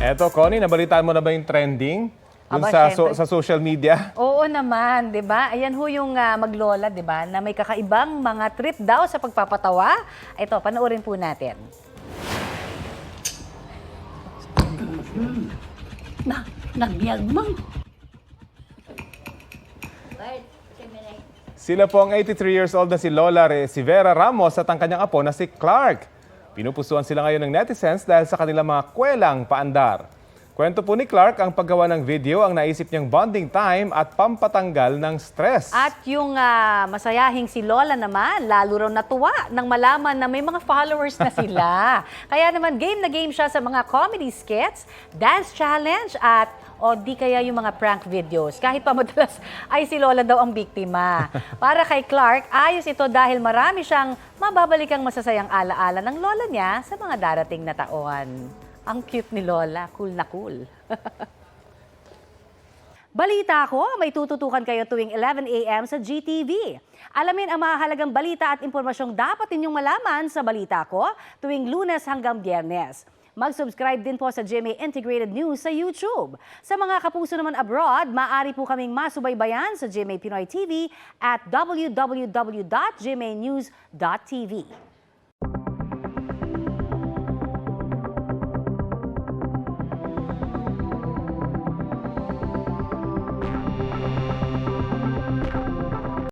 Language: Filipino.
Eto, Connie, nabalitaan mo na ba yung trending dun Aba, sa, syempre. sa social media? Oo naman, 'di ba? Ayan ho yung maglola, 'di ba, na may kakaibang mga treat daw sa pagpapatawa. Ito, panoorin po natin. Nagbiag man. Sila po ang 83 years old na si Lola Rivera Ramos at ang kanyang apo na si Clark. Pinupusuan sila ngayon ng netizens dahil sa kanilang mga kwelang paandar. Kwento po ni Clark, ang paggawa ng video ang naisip niyang bonding time at pampatanggal ng stress. At yung masayahing si Lola naman, lalo raw natuwa nang malaman na may mga followers na sila. Kaya naman game na game siya sa mga comedy skits, dance challenge at o di kaya yung mga prank videos. Kahit pa madalas ay si Lola daw ang biktima. Para kay Clark, ayos ito dahil marami siyang mababalikang masasayang alaala ng lola niya sa mga darating na taon. Ang cute ni Lola, cool na cool. Balita ko, may tututukan kayo tuwing 11 a.m. sa GTV. Alamin ang mahalagang balita at impormasyong dapat ninyong malaman sa Balita Ko tuwing Lunes hanggang Biyernes. Mag-subscribe din po sa GMA Integrated News sa YouTube. Sa mga kapuso naman abroad, maaari po kaming masubaybayan sa GMA Pinoy TV at www.gmanews.tv.